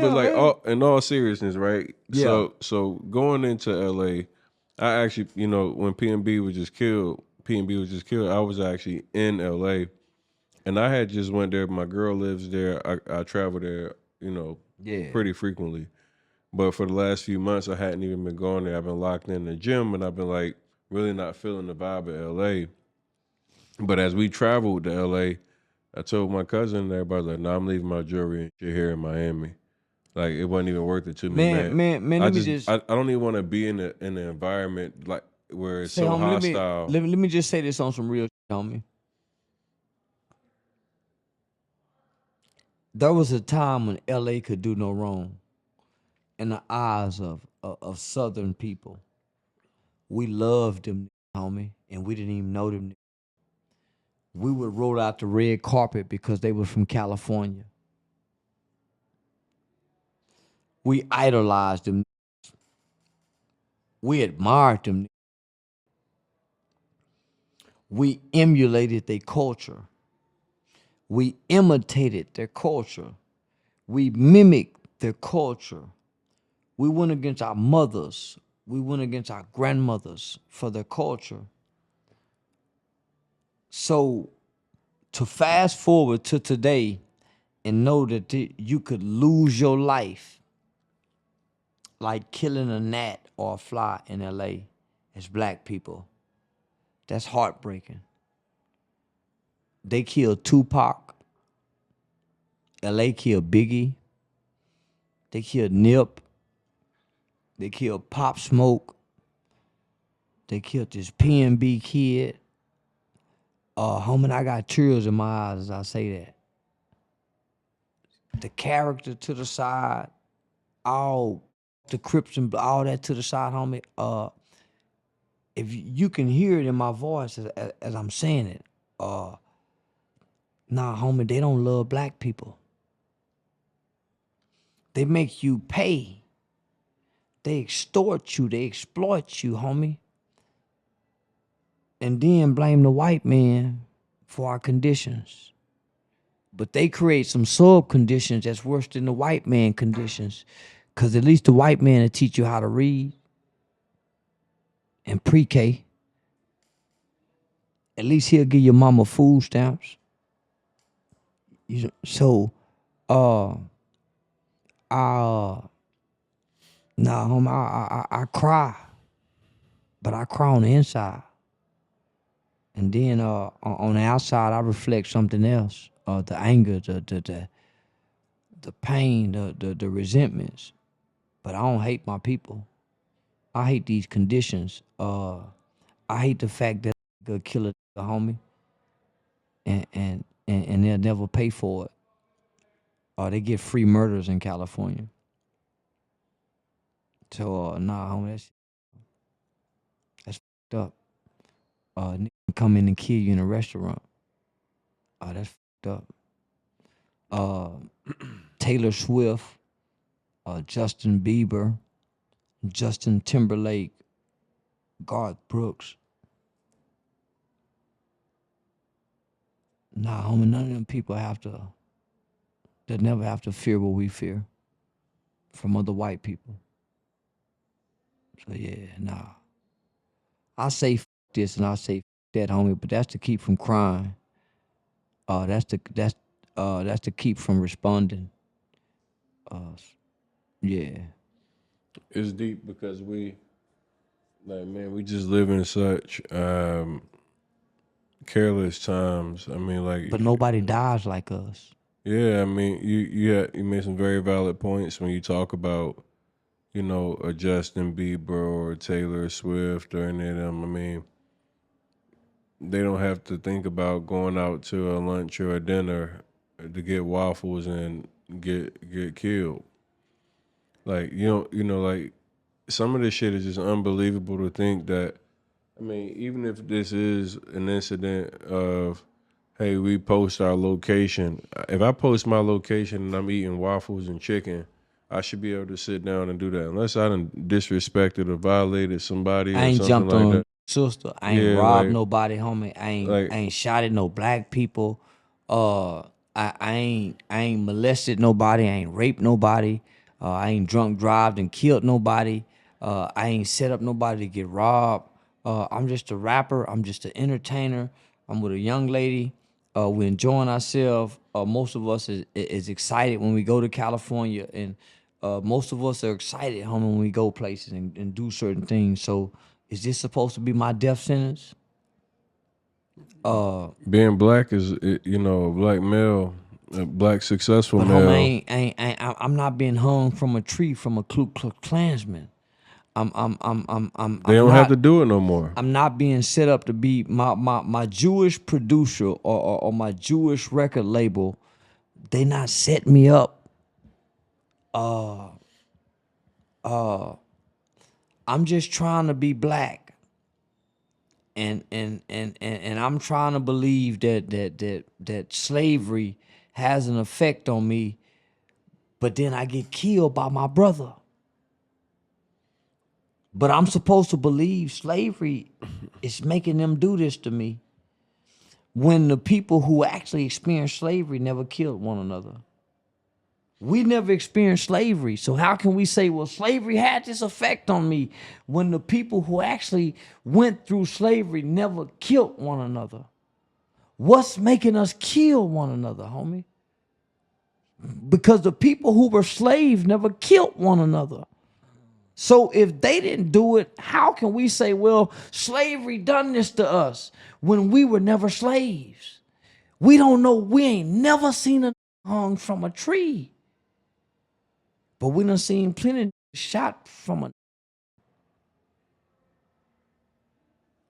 But like, in all seriousness, right? Yeah. So going into LA, I actually, when P and B was just killed. I was actually in LA, and I had just went there. My girl lives there. I travel there, Yeah. pretty frequently. But for the last few months, I hadn't even been going there. I've been locked in the gym, and I've been like really not feeling the vibe of LA. But as we traveled to LA, I told my cousin and everybody like, "Nah, I'm leaving my jewelry and shit here in Miami." Like it wasn't even worth it to me, Man, man. man, man, I let me just just I don't even want to be in the environment like where it's say, so homie, let me hostile. let me let me just say this on some real shit, homie. There was a time when LA could do no wrong in the eyes of Southern people. We loved them, homie, and we didn't even know them. We would roll out the red carpet because they were from California. We idolized them. We admired them. We emulated their culture. We imitated their culture. We mimicked their culture. We went against our mothers. We went against our grandmothers for their culture. So to fast forward to today and know that you could lose your life like killing a gnat or a fly in LA as black people, that's heartbreaking. They killed Tupac. LA killed Biggie. They killed Nip. They killed Pop Smoke. They killed this PNB kid. Homie, I got tears in my eyes as I say that. The character to the side, all the Crips and all that to the side, homie. If you can hear it in my voice as I'm saying it, nah, homie, they don't love black people. They make you pay. They extort you. They exploit you, homie. And then blame the white man for our conditions. But they create some sub conditions that's worse than the white man conditions. Because at least the white man will teach you how to read and pre-K. At least he'll give your mama food stamps. So, uh, I, nah, homie, I cry. But I cry on the inside. And then on the outside, I reflect something else. The anger, the pain, the resentments. But I don't hate my people. I hate these conditions. I hate the fact that could kill a homie and they'll never pay for it. They get free murders in California. So nah, homie, that's fucked up. Nigga come in and kill you in a restaurant. That's fucked up. Taylor Swift, Justin Bieber, Justin Timberlake, Garth Brooks. Nah, homie, none of them people they never have to fear what we fear from other white people. So yeah, nah. I say this and I say that, homie, but that's to keep from crying. That's to keep from responding. Uh, yeah. It's deep because we just live in such careless times. I mean, But like, nobody dies like us. yeah, I mean, you made some very valid points when you talk about a Justin Bieber or Taylor Swift or any of them. I mean, they don't have to think about going out to a lunch or a dinner to get waffles and get killed. Like like some of this shit is just unbelievable to think that. I mean, even if this is an incident of, hey, we post our location. If I post my location and I'm eating waffles and chicken, I should be able to sit down and do that. Unless I done disrespected or violated somebody I or ain't something jumped like on that. sister. I ain't Yeah, robbed nobody, homie. I like ain't shot at no black people. I I ain't molested nobody. I ain't raped nobody. I ain't drunk drived and killed nobody. I ain't set up nobody to get robbed. I'm just a rapper. I'm just an entertainer. I'm with a young lady. We're enjoying ourselves. Most of us is excited when we go to California, and most of us are excited, homie, when we go places and do certain things. So, is this supposed to be my death sentence? Being black is, you know, a black male, a black successful But homie, male. I'm not being hung from a tree from a Ku Klux Klansman. They don't have to do it no more. I'm not being set up to be my Jewish producer or my Jewish record label. They not set me up. I'm just trying to be black. And I'm trying to believe that slavery has an effect on me, but then I get killed by my brother. But I'm supposed to believe slavery is making them do this to me when the people who actually experienced slavery never killed one another. We never experienced slavery. So how can we say, well, slavery had this effect on me when the people who actually went through slavery never killed one another? What's making us kill one another, homie? Because the people who were slaves never killed one another. So if they didn't do it, how can we say, well, slavery done this to us when we were never slaves? We don't know. We ain't never seen a hung from a tree. But we done seen plenty shot from a.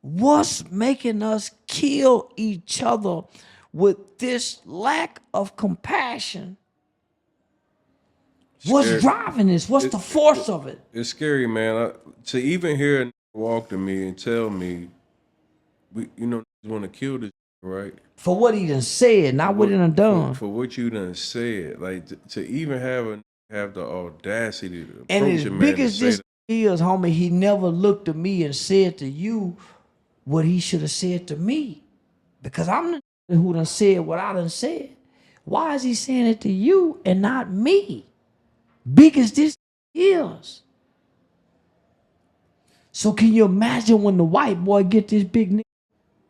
What's making us kill each other with this lack of compassion? What's driving this? What's the force of it? It's scary, man. To even hear a nigga walk to me and tell me, you know, want to kill this, right? For what he done said, not what he done done. For what you done said, like to even have the audacity to And approach as a man big and as say this that. is, homie, he never looked at me and said to you what he should have said to me. Because I'm the who done said what I done said. Why is he saying it to you and not me? Big as this is. So can you imagine when the white boy get this big nigga?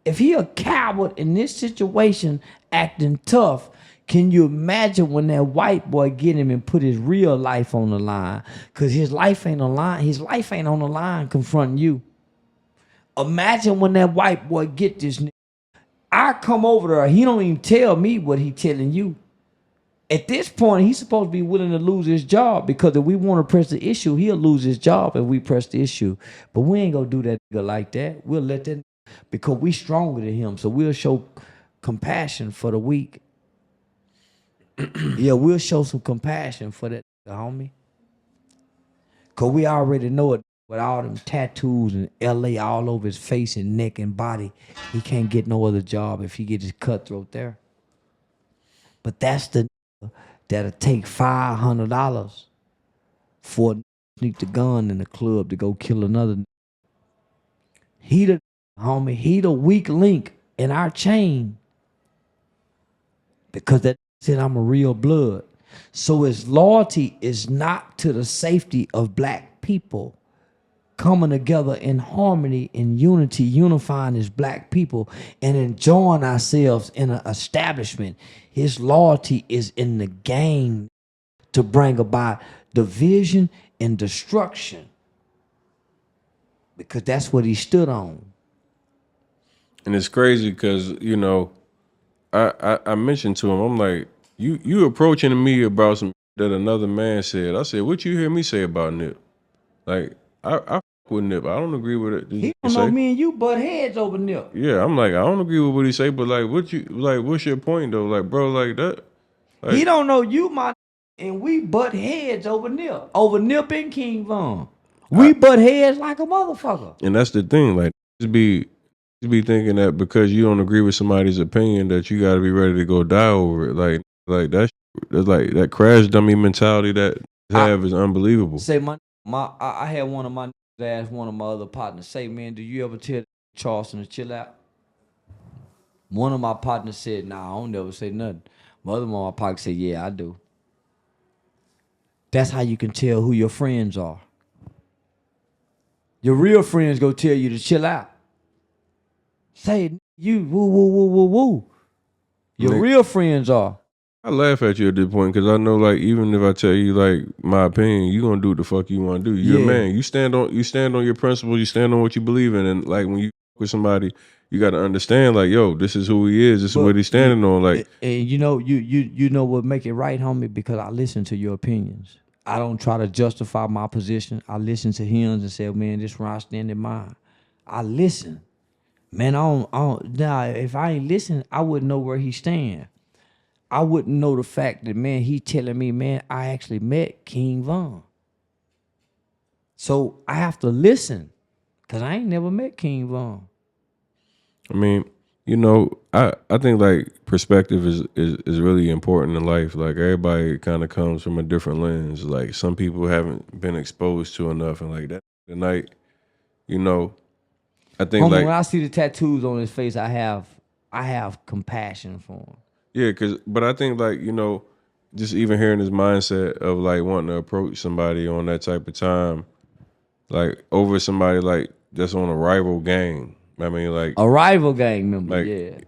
If he a coward in this situation acting tough, can you imagine when that white boy get him and put his real life on the line? Because his life ain't on the line. His life ain't on the line confronting you. Imagine when that white boy get this nigga. I come over there, he don't even tell me what he telling you. At this point, he's supposed to be willing to lose his job, because if we want to press the issue, he'll lose his job if we press the issue. But we ain't gonna do that nigga like that. We'll let that, because we stronger than him. So we'll show compassion for the weak. Yeah, we'll show some compassion for that nigga, homie. Cause we already know it. With all them tattoos and LA all over his face and neck and body, he can't get no other job if he get his cutthroat there. But that's the nigga that'll take $500 for a sneak the gun in the club to go kill another. He the homie, he the weak link in our chain, because that said I'm a real blood. So his loyalty is not to the safety of black people coming together in harmony, in unity, unifying as black people and enjoying ourselves in an establishment. His loyalty is in the game to bring about division and destruction, because that's what he stood on. And it's crazy because, you know, I mentioned to him, I'm like, you approaching me about some that another man said. I said, what you hear me say about Nip? Like, I fuck with Nip. I don't agree with it. Did He you don't know say? me and you butt heads over Nip. Yeah, I'm like, I don't agree with what he say, but like, what's your point though? Like, bro, like that. Like, He don't know you, my, and we butt heads over Nip and King Von. We butt heads like a motherfucker. and that's the thing. Like, just be thinking that because you don't agree with somebody's opinion that you got to be ready to go die over it. Like that's like that crash dummy mentality that have is unbelievable. Say I had one of my niggas ask one of my other partners, say, man, do you ever tell Charleston to chill out? One of my partners said, nah, I don't never say nothing. Mother in my pocket said, yeah, I do. That's how you can tell who your friends are. Your real friends go tell you to chill out. Say, you woo, woo, woo, woo, woo. Your Nick, real friends are. I laugh at you at this point because I know, like, even if I tell you like my opinion, you gonna do what the fuck you want to do. You're a Yeah. man. You stand on your principles. You stand on what you believe in, and like when you with somebody, you got to understand, like, yo, this is who he is. This is what he's standing on. Like, And you know, you know what make it right, homie, because I listen to your opinions. I don't try to justify my position. I listen to hymns and say, man, this where I stand in mine. I listen. Man, I don't now if I ain't listen, I wouldn't know where he stand. I wouldn't know the fact that, man, he telling me, man, I actually met King Von. So I have to listen. Cause I ain't never met King Von. I mean, I think like perspective is really important in life. Like everybody kind of comes from a different lens. Like some people haven't been exposed to enough, and like that tonight, you know, I think Homie, when like I see the tattoos on his face, I have compassion for him. yeah, but I think like just even hearing his mindset of like wanting to approach somebody on that type of time, like over somebody like that's on a rival gang. I mean, A rival gang member, like yeah.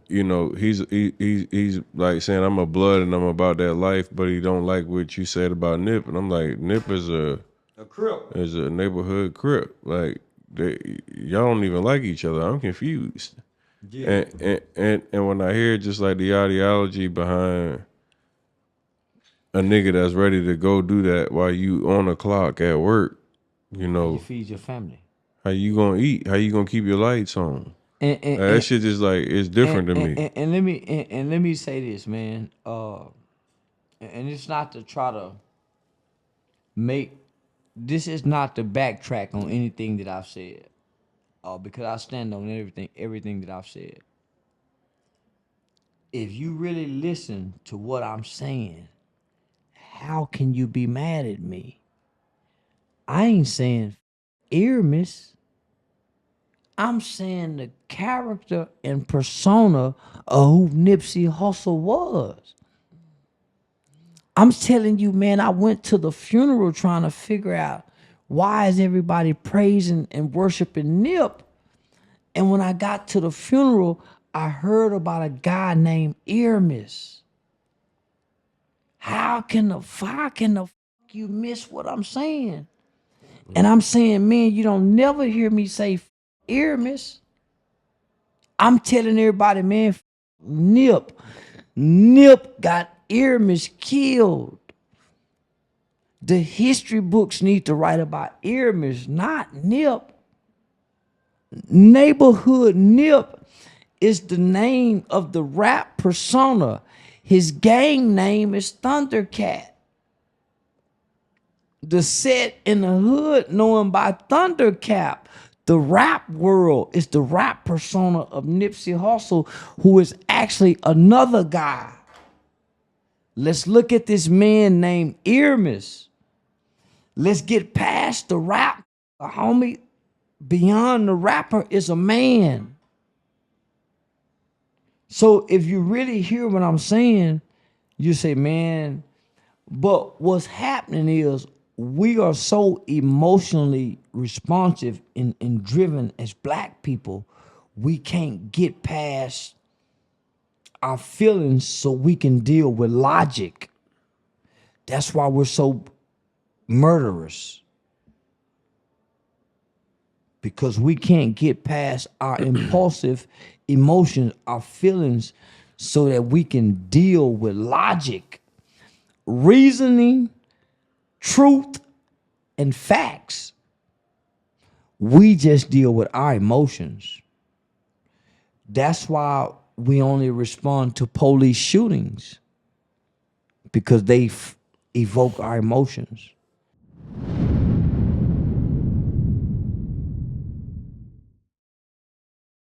he's like saying I'm a blood and I'm about that life, but he don't like what you said about Nip, and I'm like Nip is a Crip. neighborhood crip. Like y'all don't even like each other. I'm confused. Yeah. And when I hear just like the ideology behind a nigga that's ready to go do that while you on the clock at work, you How you know, feed your family. how you gonna eat? How you gonna keep your lights on? And and, That and, shit just like it's different to me. and let me and let me say this, man. And it's not to try to make this is not to backtrack on anything that I've said. Because I stand on everything that I've said. If you really listen to what I'm saying, how can you be mad at me? I ain't saying Aramis. I'm saying the character and persona of who Nipsey Hussle was. I'm telling you, man, I went to the funeral trying to figure out why is everybody praising and worshiping Nip. And when I got to the funeral, I heard about a guy named Aramis. How can the fuck you miss what I'm saying? And I'm saying, man, you don't never hear me say Aramis. I'm telling everybody, man, Nip. Nip got Aramis killed. The history books need to write about Aramis, not Nip. Neighborhood Nip is the name of the rap persona. His gang name is Thundercat. The set in the hood known by Thundercat. The rap world is the rap persona of Nipsey Hussle, who is actually another guy. Let's look at this man named Aramis. Let's get past the rap. The homie beyond the rapper is a man. So if you really hear what I'm saying, you say, man, but what's happening is we are so emotionally responsive and driven as black people, we can't get past our feelings so we can deal with logic. That's why we're so murderous. Because we can't get past our impulsive emotions, our feelings, so that we can deal with logic, reasoning, truth, and facts. We just deal with our emotions. That's why we only respond to police shootings, because they evoke our emotions.